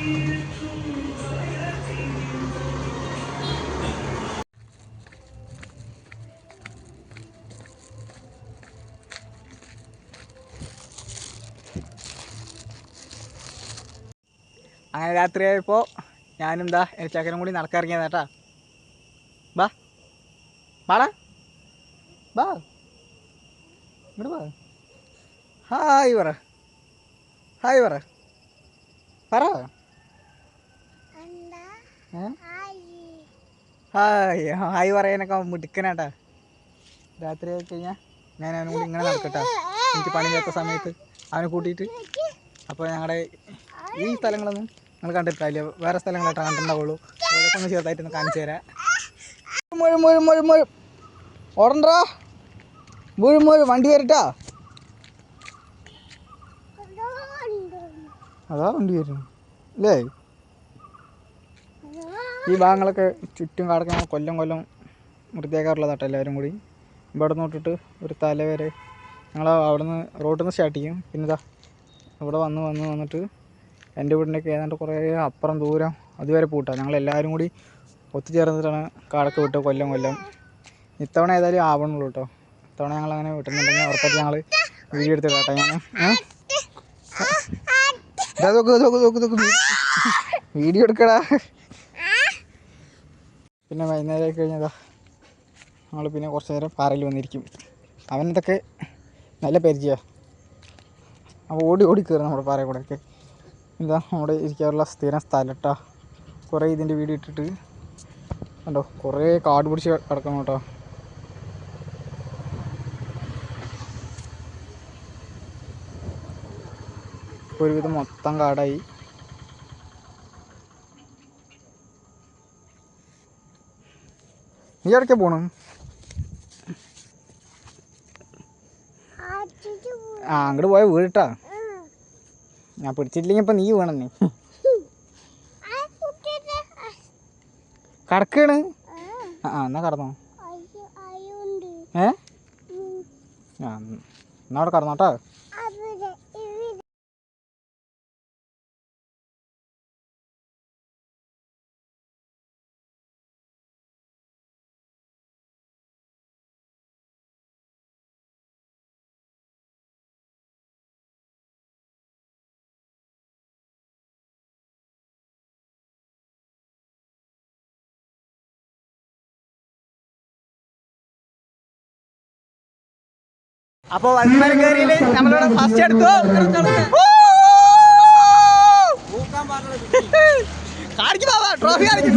അങ്ങനെ രാത്രിയായപ്പോൾ ഞാനും എന്താ എൻ്റെ ചക്കനും കൂടി നടക്കിറങ്ങിയത് കേട്ടാ. ബാ ബാടാ ബാ ഇങ്ങോട്ട് ബാ. ഹായ് പറ, ഹായ് പറ, പറ ഹായ്. ഹായ് പറയാനൊക്കെ മിടുക്കനാട്ടാ. രാത്രി ആയി കഴിഞ്ഞാൽ ഞാൻ അവനും കൂടി ഇങ്ങനെ നടക്കട്ടാ, എനിക്ക് പണിയില്ലാത്ത സമയത്ത് അവനെ കൂട്ടിയിട്ട്. അപ്പോൾ ഞങ്ങളുടെ ഈ സ്ഥലങ്ങളൊന്നും നിങ്ങൾ കണ്ടിട്ടില്ല, വേറെ സ്ഥലങ്ങളായിട്ടാണ് കണ്ടിട്ടുണ്ടാവുള്ളൂ. അതൊക്കെ ഒന്ന് ചെറുതായിട്ടൊന്ന് കാണിച്ചു തരാം. ഓടണ്ടാ മുഴുമുഴു വണ്ടി വരട്ടാ. അതാ വണ്ടി വരുന്നു അല്ലേ. ഈ ഭാഗങ്ങളൊക്കെ ചുറ്റും കാടൊക്കെ ഞങ്ങൾ കൊല്ലം വൃത്തിയാക്കാറുള്ളതാട്ടോ എല്ലാവരും കൂടി. ഇവിടെ നിന്ന് തൊട്ടിട്ട് ഒരു തല വരെ ഞങ്ങൾ അവിടെ നിന്ന് റോഡിൽ നിന്ന് സ്റ്റാർട്ട് ചെയ്യും. പിന്നെ ഇതാ ഇവിടെ വന്നിട്ട് എൻ്റെ വീടിൻ്റെയൊക്കെ ഏതാണ്ട് കുറേ അപ്പുറം ദൂരം അതുവരെ പൂട്ടാം. ഞങ്ങളെല്ലാവരും കൂടി ഒത്തുചേർന്നിട്ടാണ് കാടൊക്കെ വിട്ട് കൊല്ലം. ഇത്തവണ ഏതായാലും ആവണുള്ളൂ കേട്ടോ. ഇത്തവണ ഞങ്ങളങ്ങനെ വിട്ടുന്നുണ്ടെങ്കിൽ ഉറപ്പായിട്ട് ഞങ്ങൾ വീഡിയോ എടുത്തിട്ട് കേട്ടോ. ഞാൻ നോക്ക് വീഡിയോ എടുക്കടാ. പിന്നെ വൈകുന്നേരം കഴിഞ്ഞതാ ഞങ്ങൾ പിന്നെ കുറച്ച് നേരം പാറയിൽ വന്നിരിക്കും. അവനതൊക്കെ നല്ല പരിചയമാണ്. അപ്പോൾ ഓടി കയറും നമ്മുടെ പാറയിൽ കൂടെയൊക്കെ. ഇതാ നമ്മുടെ ഇരിക്കാനുള്ള സ്ഥിരം സ്ഥലം കേട്ടോ. കുറേ ഇതിൻ്റെ വീഡിയോ ഇട്ടിട്ട് കണ്ടോ, കുറേ കാട് പിടിച്ച് കിടക്കണം കേട്ടോ. ഒരുവിധം മൊത്തം കാടായി. നീ എവിടേക്കാ പോണു? അങ്ങോട്ട് പോയ വീട്ടാ. ഞാൻ പിടിച്ചിട്ടില്ലെങ്കിൽ ഇപ്പം നീ വീണെന്നേ. കടക്കാണ്. എന്നാ കടന്നോ. എന്നാ അവിടെ കടന്നോട്ടോ. അപ്പോൾ വൻമരം കയറിയിൽ നമ്മളിവിടെ ഫസ്റ്റ് എടുത്തു. കാണിക്ക് ബാബാ, ട്രോഫി കാണിക്ക്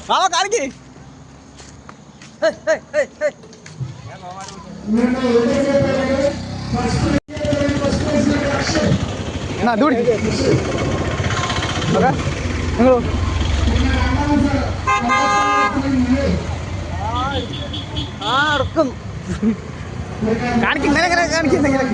ബാബാ, കാണിക്ക്. എന്നാ ദൂടി ഓക്കെ നിങ്ങളോ. അടുക്കും കാണിക്കും, ഇങ്ങനെ കാണിക്കുന്നെങ്കിലും